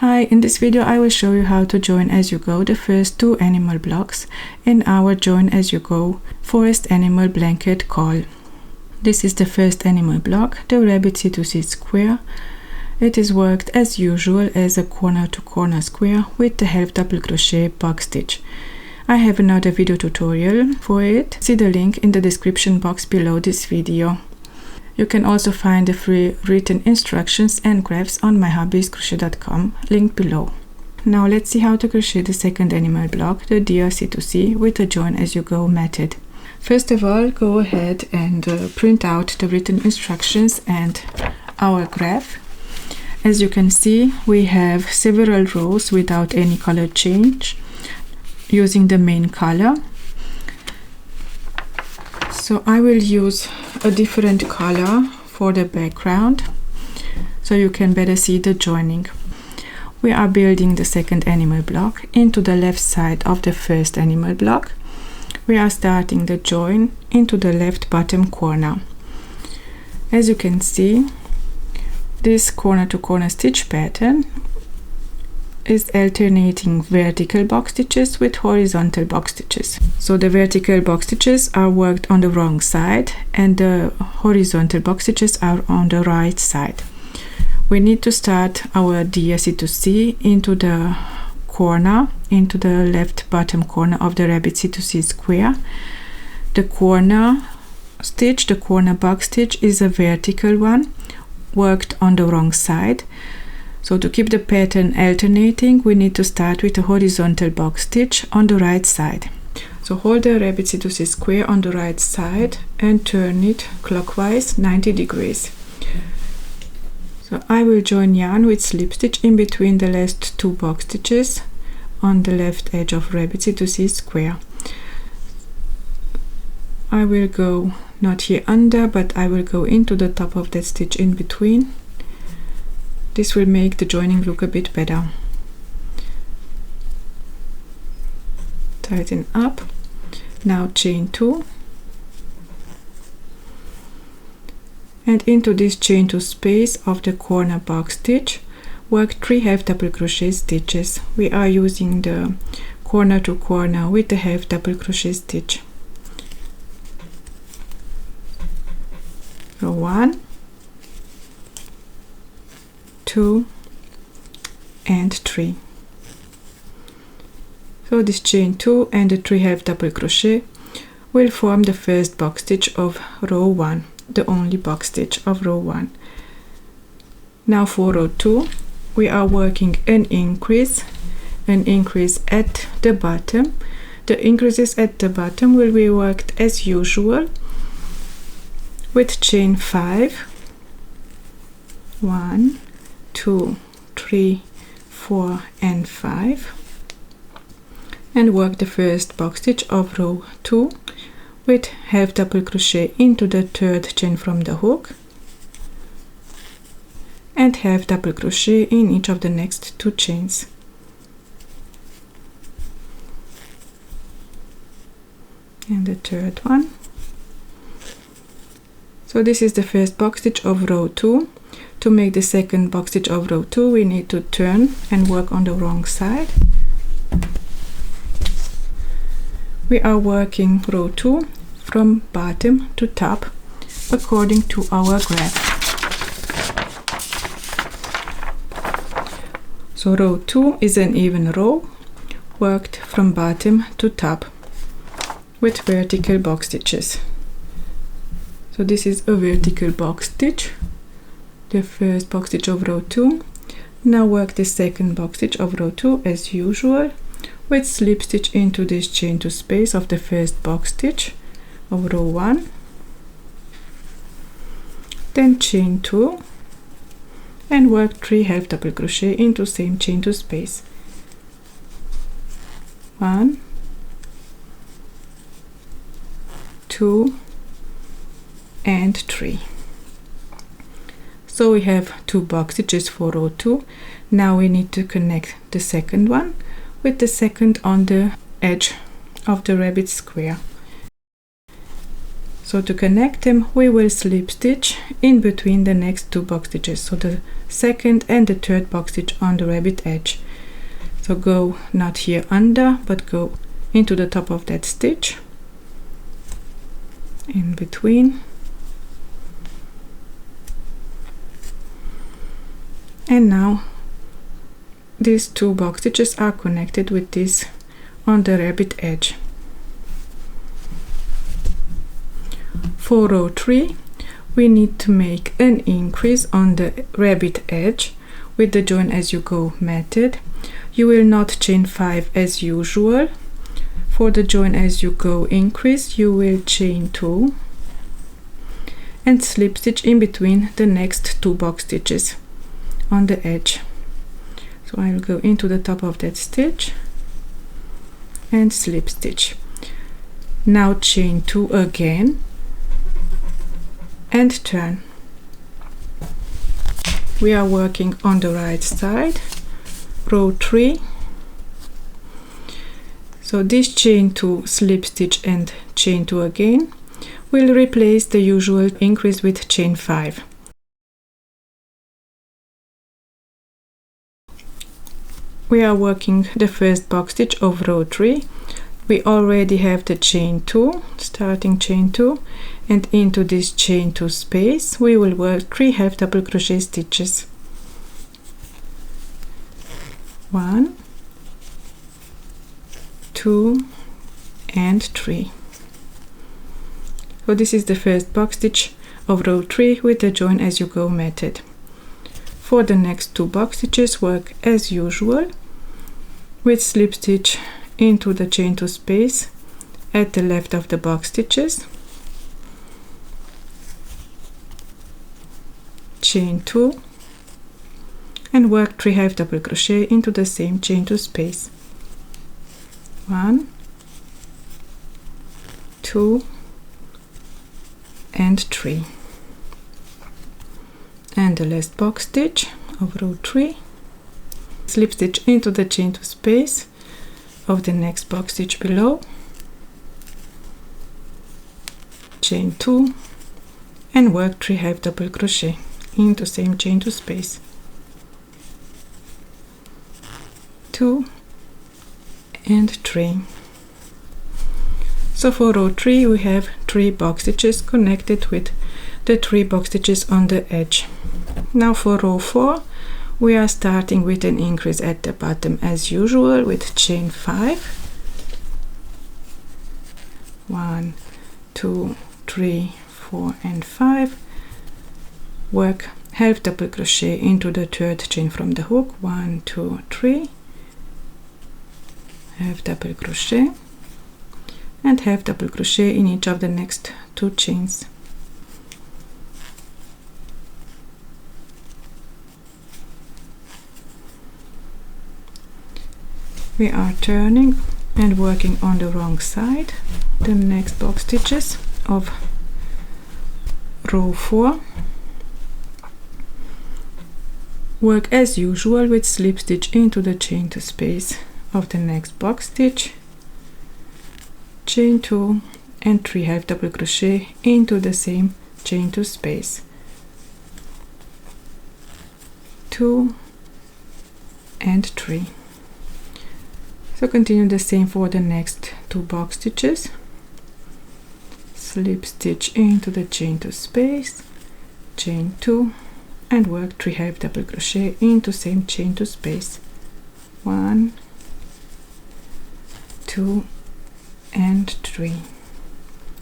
Hi, in this video I will show you how to join as you go the first two animal blocks in our join as you go forest animal blanket call. This is the first animal block, the rabbit C2C square. It is worked as usual as a corner to corner square with the half double crochet box stitch. I have another video tutorial for it. See the link in the description box below this video. You can also find the free written instructions and graphs on myhobbyiscrochet.com, link below. Now let's see how to crochet the second animal block, the JAYG C2C, with the join as you go method. First of all, go ahead and print out the written instructions and our graph. As you can see, we have several rows without any color change using the main color. So I will use a different color for the background so you can better see the joining. We are building the second animal block into the left side of the first animal block. We are starting the join into the left bottom corner. As you can see, this corner to corner stitch pattern is alternating vertical box stitches with horizontal box stitches. So the vertical box stitches are worked on the wrong side and the horizontal box stitches are on the right side. We need to start our JAYG C2C into the corner, into the left bottom corner of the rabbit C2C square. The corner stitch, the corner box stitch, is a vertical one worked on the wrong side. So to keep the pattern alternating, we need to start with a horizontal box stitch on the right side. So hold the rabbit C2C square on the right side and turn it clockwise 90 degrees. So I will join yarn with slip stitch in between the last two box stitches on the left edge of rabbit C2C square. I will go not here under, but I will go into the top of that stitch in between. This will make the joining look a bit better. Tighten up. Now chain 2. And into this chain 2 space of the corner box stitch, work 3 half double crochet stitches. We are using the corner to corner with the half double crochet stitch. So 1, 2 and 3. So this chain 2 and the 3 half double crochet will form the first box stitch of row 1, the only box stitch of row 1. Now for row 2 we are working an increase at the bottom. The increases at the bottom will be worked as usual with chain 5, 1, 2, 3, 4 and 5, and work the first box stitch of row 2 with half double crochet into the third chain from the hook and half double crochet in each of the next 2 chains. And the third one. So this is the first box stitch of row 2. To make the second box stitch of row 2, we need to turn and work on the wrong side. We are working row 2 from bottom to top according to our graph. So row 2 is an even row worked from bottom to top with vertical box stitches. So this is a vertical box stitch, the first box stitch of row 2. Now work the second box stitch of row 2 as usual with slip stitch into this chain 2 space of the first box stitch of row 1, then chain 2 and work 3 half double crochet into same chain 2 space. 1, 2 and 3. So we have 2 box stitches for row 2. Now we need to connect the second one with the second on the edge of the rabbit square. So to connect them, we will slip stitch in between the next 2 box stitches, so the second and the third box stitch on the rabbit edge. So go not here under, but go into the top of that stitch, in between, and now these 2 box stitches are connected with this on the rabbit edge. For row 3, we need to make an increase on the rabbit edge with the join as you go method. You will not chain 5 as usual. For the join as you go increase, you will chain 2 and slip stitch in between the next 2 box stitches on the edge. So I will go into the top of that stitch and slip stitch. Now chain 2 again and turn. We are working on the right side, row 3. So this chain 2, slip stitch and chain 2 again will replace the usual increase with chain 5. We are working the first box stitch of row 3. We already have the chain 2, starting chain 2, and into this chain 2 space we will work 3 half double crochet stitches. 1, 2 and 3. So this is the first box stitch of row 3 with the join as you go method. For the next 2 box stitches, work as usual with slip stitch into the chain 2 space at the left of the box stitches, chain 2 and work 3 half double crochet into the same chain 2 space. 1, 2 and 3. And the last box stitch of row 3, slip stitch into the chain 2 space of the next box stitch below, chain 2 and work 3 half double crochet into same chain 2 space. 2 and 3. So for row 3 we have 3 box stitches connected with the 3 box stitches on the edge. Now for row 4 we are starting with an increase at the bottom as usual with chain 5. 1, 2, 3, 4 and 5. Work half double crochet into the third chain from the hook. 1, 2, 3. Half double crochet and half double crochet in each of the next 2 chains. We are turning and working on the wrong side the next box stitches of row 4. Work as usual with slip stitch into the chain 2 space of the next box stitch, chain 2 and 3 half double crochet into the same chain 2 space. 2 and 3. So continue the same for the next 2 box stitches. Slip stitch into the chain 2 space, chain 2 and work 3 half double crochet into same chain 2 space. 1, 2 and 3.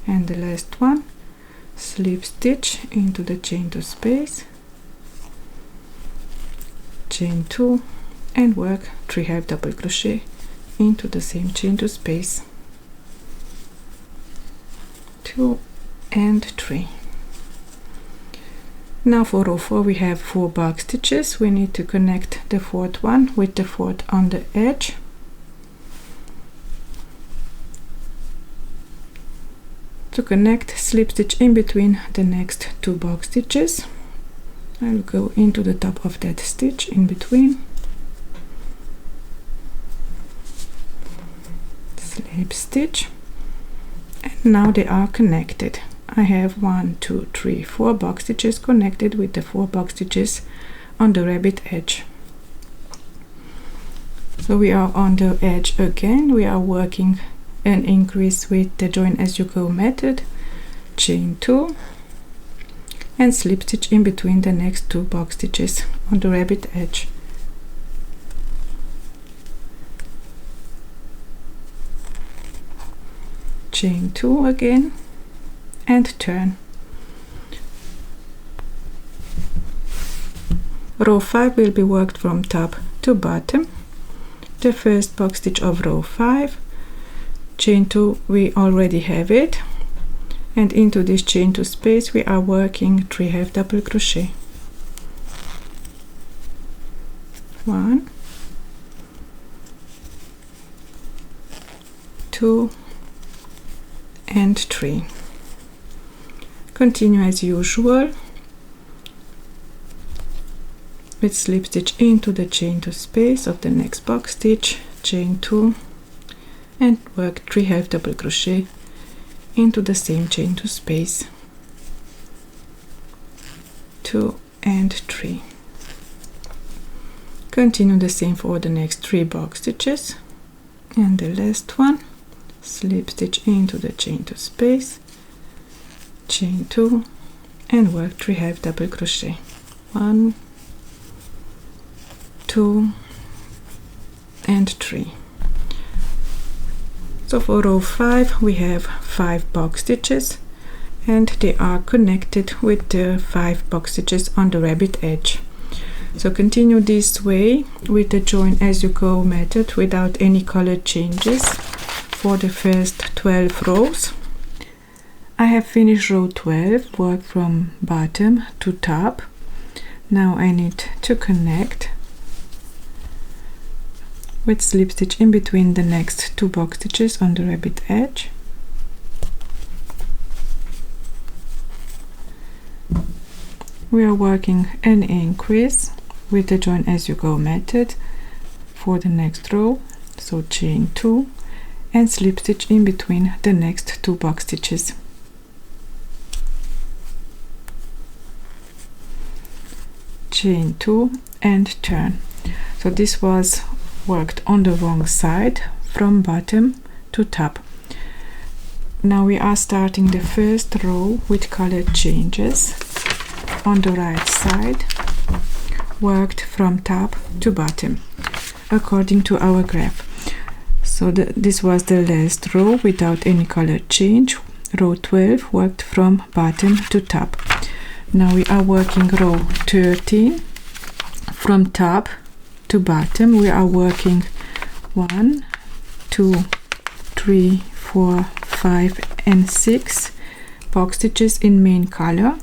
And the last one, slip stitch into the chain 2 space, chain 2 and work 3 half double crochet into the same chain 2 space. 2 and 3. Now for row 4 we have 4 box stitches. We need to connect the 4th one with the 4th on the edge. To connect, slip stitch in between the next 2 box stitches. I'll go into the top of that stitch in between, slip stitch, and now they are connected. I have 1, 2, 3, 4 box stitches connected with the 4 box stitches on the rabbit edge. So we are on the edge again. We are working an increase with the join as you go method. Chain 2 and slip stitch in between the next 2 box stitches on the rabbit edge. Chain 2 again and turn. Row 5 will be worked from top to bottom. The first box stitch of row 5, chain 2, we already have it, and into this chain 2 space we are working 3 half double crochet. 1, 2 and 3. Continue as usual with slip stitch into the chain 2 space of the next box stitch, chain 2 and work 3 half double crochet into the same chain 2 space, 2 and 3. Continue the same for the next 3 box stitches, and the last one, slip stitch into the chain 2 space, chain 2 and work 3 half double crochet, 1, 2 and 3. So for row 5 we have 5 box stitches and they are connected with the 5 box stitches on the rabbit edge. So continue this way with the join as you go method without any color changes for the first 12 rows. I have finished row 12, work from bottom to top. Now I need to connect with slip stitch in between the next 2 box stitches on the rabbit edge. We are working an increase with the join as you go method for the next row, so chain 2 and slip stitch in between the next 2 box stitches. Chain 2 and turn. So this was worked on the wrong side from bottom to top. Now we are starting the first row with color changes on the right side, worked from top to bottom according to our graph. So this was the last row without any color change. Row 12 worked from bottom to top. Now we are working row 13 from top to bottom. We are working 1, 2, 3, 4, 5 and 6 box stitches in main color,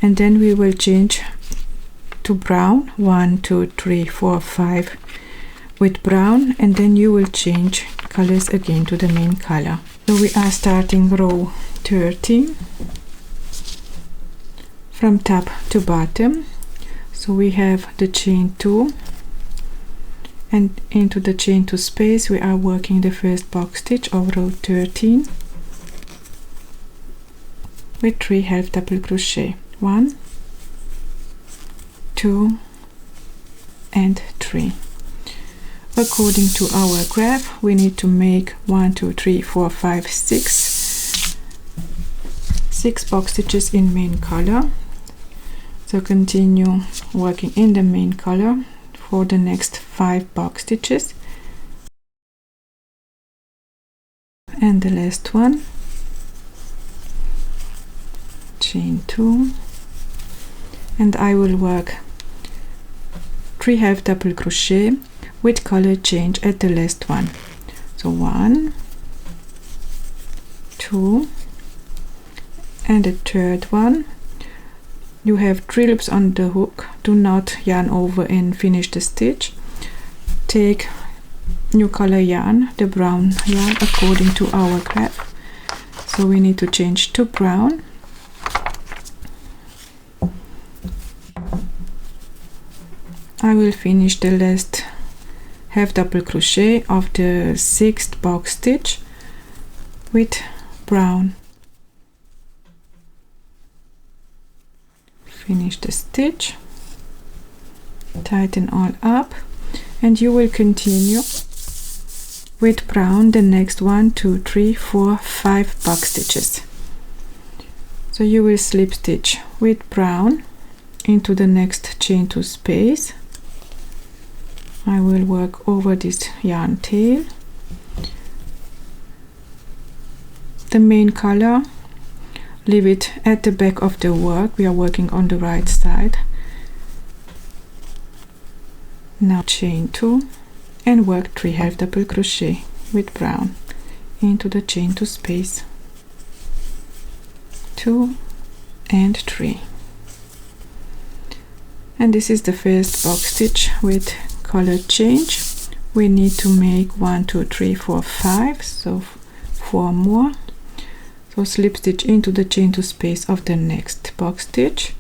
and then we will change to brown, 1, 2, 3, 4, 5 with brown, and then you will change colors again to the main color. So we are starting row 13 from top to bottom. So we have the chain 2 and into the chain 2 space we are working the first box stitch of row 13 with 3 half double crochet, 1, 2 and 3. According to our graph we need to make 1, 2, 3, 4, 5, 6 box stitches in main color. So continue working in the main color for the next 5 box stitches, and the last one, chain 2, and I will work 3 half double crochet with color change at the last one. So 1, 2 and the third one. You have 3 loops on the hook. Do not yarn over and finish the stitch. Take new color yarn, the brown yarn, according to our graph. So we need to change to brown. I will finish the last half double crochet of the 6th box stitch with brown. finish the stitch, tighten all up, and you will continue with brown the next 1, 2, 3, 4, 5 box stitches. So you will slip stitch with brown into the next chain 2 space. I will work over this yarn tail. The main color, leave it at the back of the work. We are working on the right side. Now chain 2 and work 3 half double crochet with brown into the chain 2 space, 2 and 3. And this is the first box stitch with color change. We need to make 1, 2, 3, 4, 5, so 4 more. So slip stitch into the chain 2 space of the next box stitch.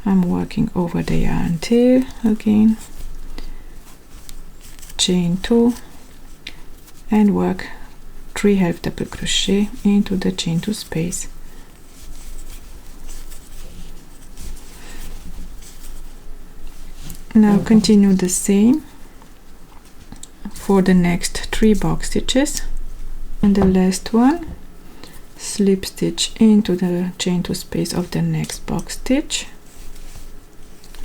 I'm working over the yarn tail again, chain 2 and work 3 half double crochet into the chain 2 space. Now continue the same for the next 3 box stitches, and the last one, slip stitch into the chain 2 space of the next box stitch.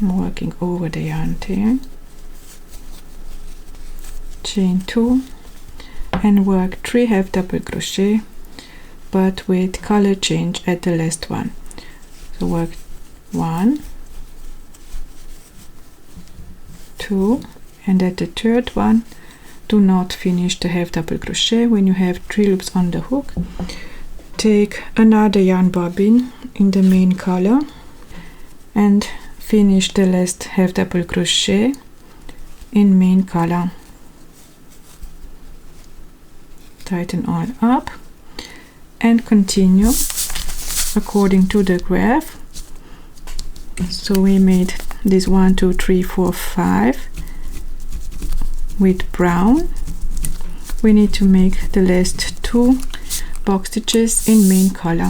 I'm working over the yarn tail, chain 2 and work 3 half double crochet, but with color change at the last one. So work 1, 2, and at the third one do not finish the half double crochet. When you have 3 loops on the hook, take another yarn bobbin in the main color and finish the last half double crochet in main color. Tighten all up and continue according to the graph. So we made this 1, 2, 3, 4, 5 with brown. We need to make the last 2 box stitches in main color.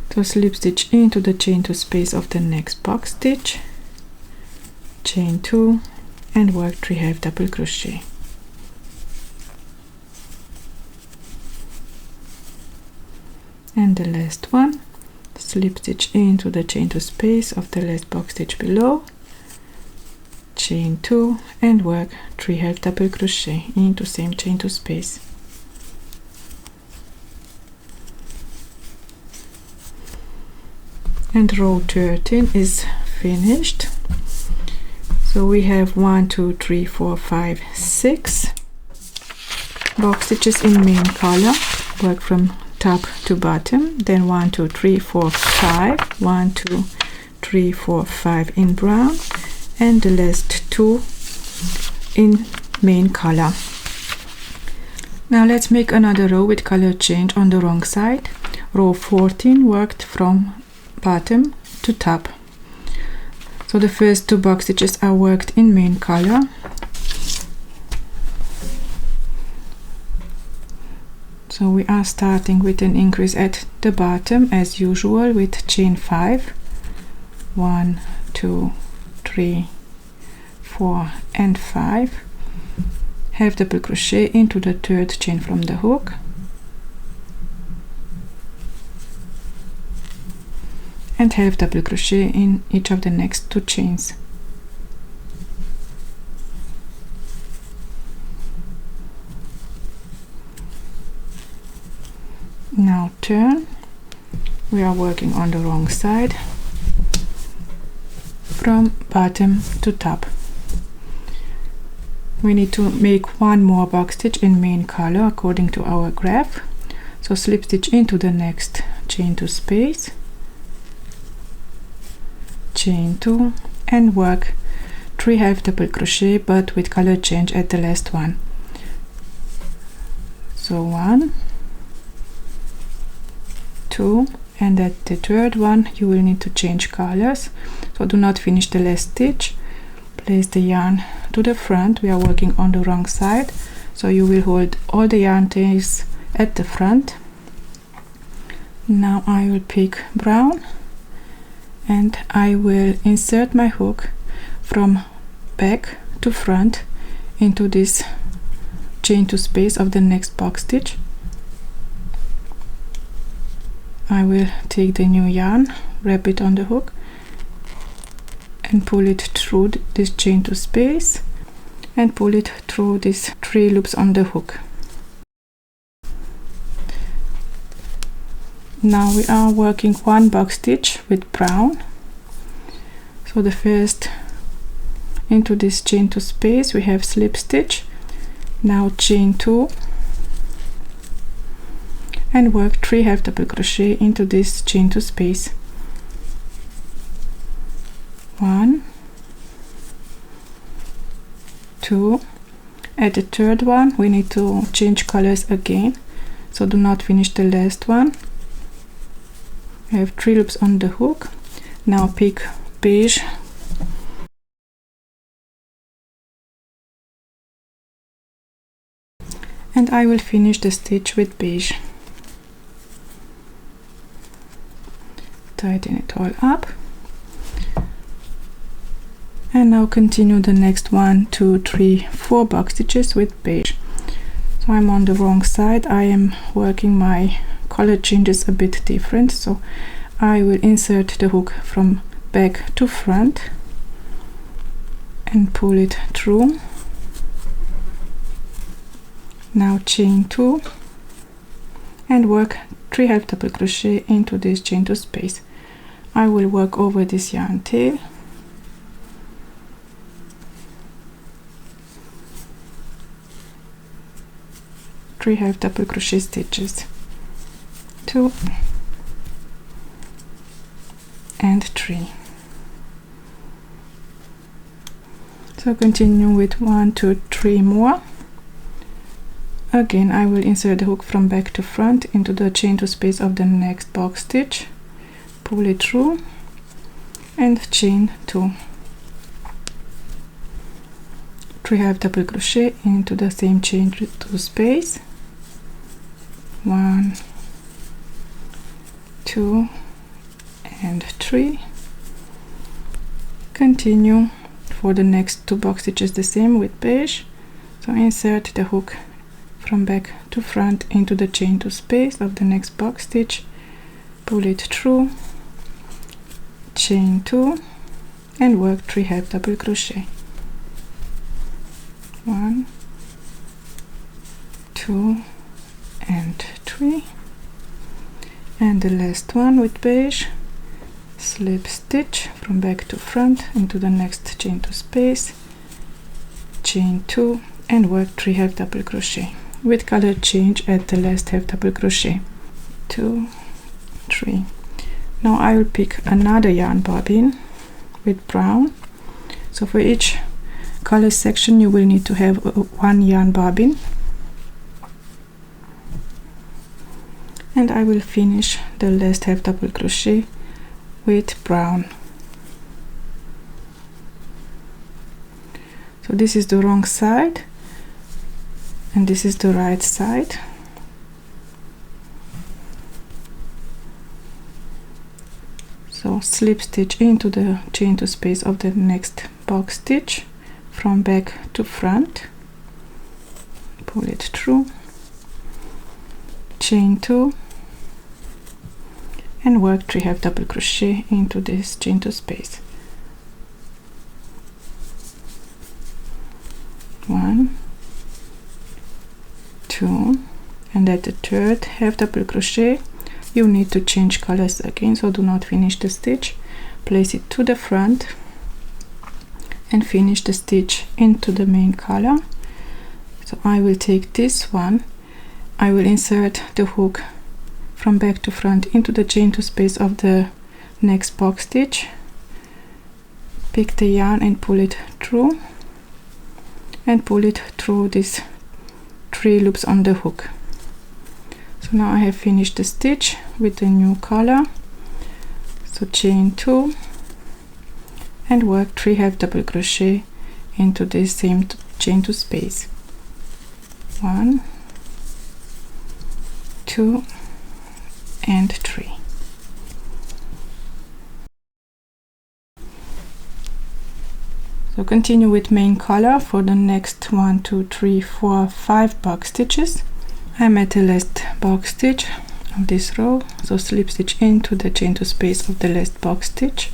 So slip stitch into the chain 2 space of the next box stitch, chain 2 and work 3 half double crochet. And the last one, slip stitch into the chain 2 space of the last box stitch below, chain 2 and work 3 half double crochet into same chain 2 space. And row 13 is finished. So we have 1, 2, 3, 4, 5, 6 box stitches in main color. Work from top to bottom, then 1, 2, 3, 4, 5, 1, 2, 3, 4, 5 in brown, and the last 2 in main color. Now let's make another row with color change on the wrong side. Row 14 worked from bottom to top. So the first 2 box stitches are worked in main color. So we are starting with an increase at the bottom as usual with chain 5, 1, 2, 3, 4 and 5, half double crochet into the third chain from the hook, and half double crochet in each of the next 2 chains. Now turn. We are working on the wrong side from bottom to top. We need to make 1 more box stitch in main color according to our graph. So slip stitch into the next chain 2 space, chain 2 and work 3 half double crochet but with color change at the last one. So 1, 2, and at the third one you will need to change colors. So do not finish the last stitch. Place the yarn to the front. We are working on the wrong side, so you will hold all the yarn tails at the front. Now I will pick brown and I will insert my hook from back to front into this chain to space of the next box stitch. I will take the new yarn, wrap it on the hook and pull it through this chain to space and pull it through these 3 loops on the hook. Now we are working 1 box stitch with brown. So the first, into this chain to space we have slip stitch. Now chain 2 and work 3 half double crochet into this chain to space. 1, 2. At the third one we need to change colors again, so do not finish the last one. I have 3 loops on the hook. Now pick beige and I will finish the stitch with beige. Tighten it all up and now continue the next 1, 2, 3, 4 box stitches with beige. So I'm on the wrong side. I am working my color changes a bit different, so I will insert the hook from back to front and pull it through. Now chain 2 and work 3 half double crochet into this chain to space. I will work over this yarn tail. Three half double crochet stitches, 2 and 3. So continue with 1, 2, 3 more. Again I will insert the hook from back to front into the chain to space of the next box stitch, pull it through and chain 2. 3 half double crochet into the same chain to space. 1, 2 and 3. Continue for the next 2 box stitches the same with beige. So insert the hook from back to front into the chain to space of the next box stitch, pull it through, chain 2 and work 3 half double crochet. 1, 2 and 3, and the last one with beige, slip stitch from back to front into the next chain to space, chain 2 and work 3 half double crochet with color change at the last half double crochet. 2, 3. Now I will pick another yarn bobbin with brown. So for each color section you will need to have 1 yarn bobbin, and I will finish the last half double crochet with brown. So this is the wrong side and this is the right side. So slip stitch into the chain to space of the next box stitch from back to front, pull it through, chain 2 and work 3 half double crochet into this chain to space. 1, 2, and at the third half double crochet you need to change colors again, so do not finish the stitch, place it to the front and finish the stitch into the main color. So I will take this one, I will insert the hook from back to front into the chain to space of the next box stitch, pick the yarn and pull it through and pull it through these 3 loops on the hook. So now I have finished the stitch with the new color. So chain 2 and work 3 half double crochet into the same chain to space. 1, 2 and 3. So continue with main color for the next 1, 2, 3, 4, 5 box stitches. I'm at the last box stitch of this row, so slip stitch into the chain 2 space of the last box stitch,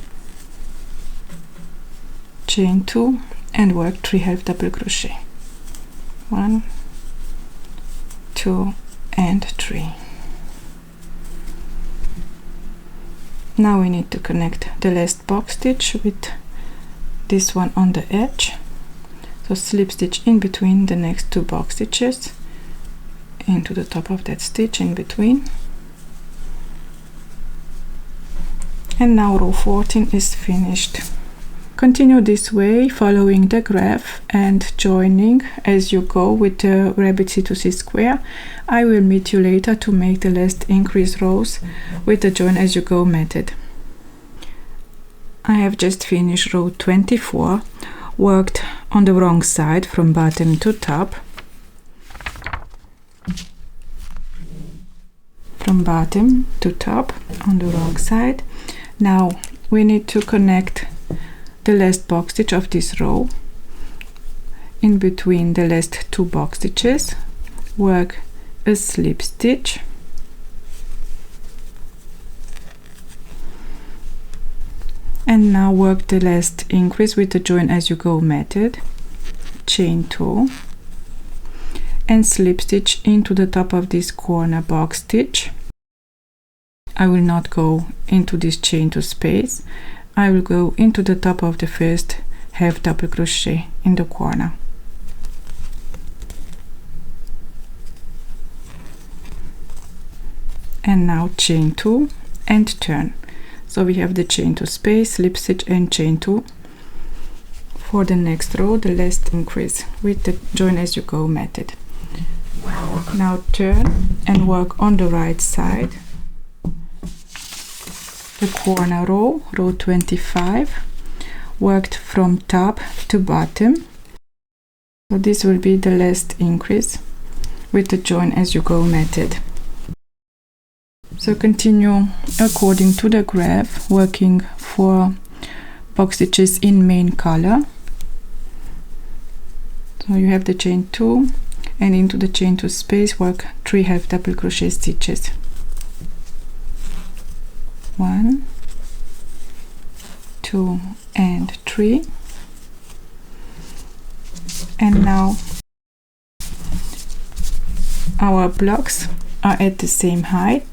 chain 2 and work 3 half double crochet. 1, 2 and 3. Now we need to connect the last box stitch with this one on the edge, so slip stitch in between the next 2 box stitches into the top of that stitch in between. And now row 14 is finished. Continue this way, following the graph and joining as you go with the rabbit C2C square. I will meet you later to make the last increase rows with the join as you go method. I have just finished row 24, worked on the wrong side from bottom to top, from bottom to top on the wrong side. Now we need to connect the last box stitch of this row in between the last 2 box stitches, work a slip stitch, and now work the last increase with the join as you go method, chain 2 and slip stitch into the top of this corner box stitch. I will not go into this chain 2 space, I will go into the top of the first half double crochet in the corner. And now chain 2 and turn. So we have the chain 2 space, slip stitch and chain 2 for the next row, the last increase with the join as you go method. Now turn and work on the right side, the corner row, row 25, worked from top to bottom. So this will be the last increase with the join as you go method. So continue according to the graph, working 4 box stitches in main color. So you have the chain 2 and into the chain 2 space work 3 half double crochet stitches. 1, 2 and 3. And now our blocks are at the same height.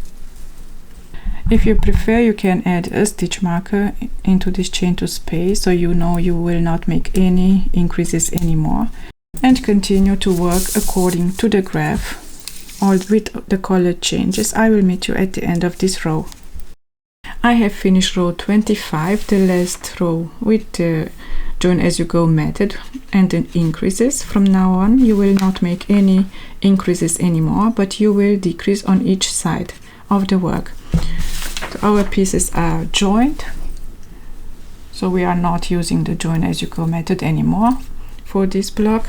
If you prefer, you can add a stitch marker into this chain 2 space, so you know you will not make any increases anymore, and continue to work according to the graph, all with the color changes. I will meet you at the end of this row. I have finished row 25, the last row with the join as you go method and the increases. From now on you will not make any increases anymore, but you will decrease on each side of the work. So our pieces are joined, so we are not using the join as you go method anymore. For this block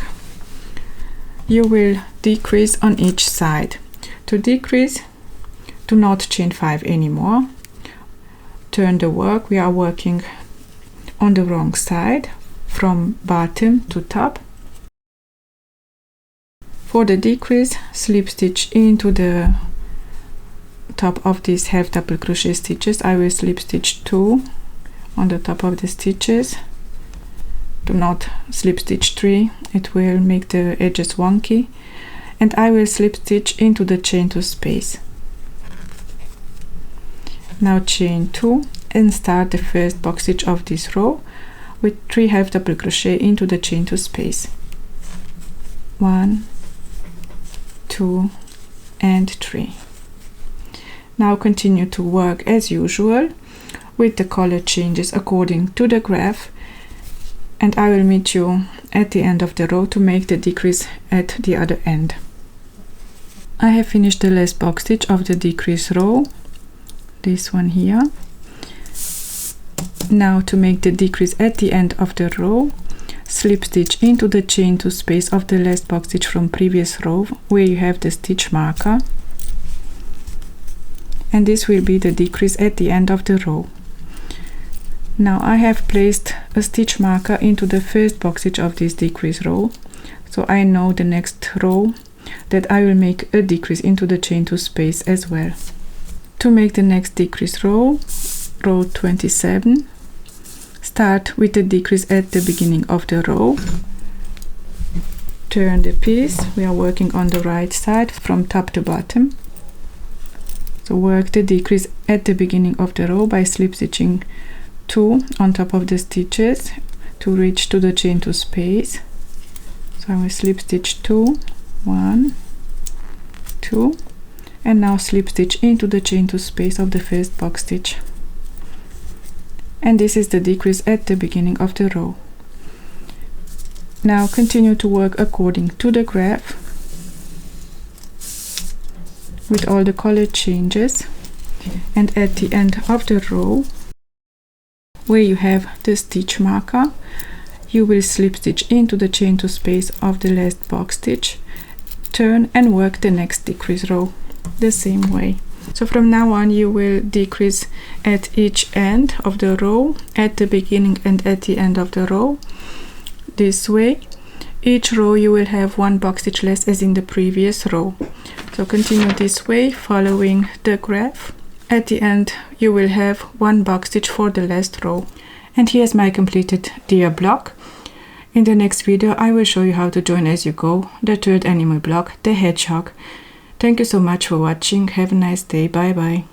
you will decrease on each side. To decrease, do not chain 5 anymore. Turn the work, we are working on the wrong side from bottom to top. For the decrease, slip stitch into the top of these half double crochet stitches. I will slip stitch 2 on the top of the stitches. Do not slip stitch 3, it will make the edges wonky. And I will slip stitch into the chain 2 space. Now chain 2 and start the first box stitch of this row with 3 half double crochet into the chain 2 space. 1, 2 and 3. Now continue to work as usual with the color changes according to the graph, and I will meet you at the end of the row to make the decrease at the other end. I have finished the last box stitch of the decrease row, this one here. Now to make the decrease at the end of the row, slip stitch into the chain 2 space of the last box stitch from previous row where you have the stitch marker, and this will be the decrease at the end of the row. Now I have placed a stitch marker into the first box stitch of this decrease row, so I know the next row that I will make a decrease into the chain 2 space as well. To make the next decrease row, row 27, start with the decrease at the beginning of the row. Turn the piece, we are working on the right side from top to bottom. So work the decrease at the beginning of the row by slip stitching 2 on top of the stitches to reach to the chain 2 space. So I will slip stitch 2, 1, 2, and now slip stitch into the chain 2 space of the first box stitch. And this is the decrease at the beginning of the row. Now continue to work according to the graph with all the color changes, and at the end of the row where you have the stitch marker, you will slip stitch into the chain 2 space of the last box stitch, turn and work the next decrease row the same way. So from now on you will decrease at each end of the row, at the beginning and at the end of the row, this way. Each row you will have 1 box stitch less as in the previous row. So continue this way following the graph. At the end you will have 1 box stitch for the last row. And here's my completed deer block. In the next video I will show you how to join as you go the third animal block, the hedgehog. Thank you so much for watching. Have a nice day. Bye bye.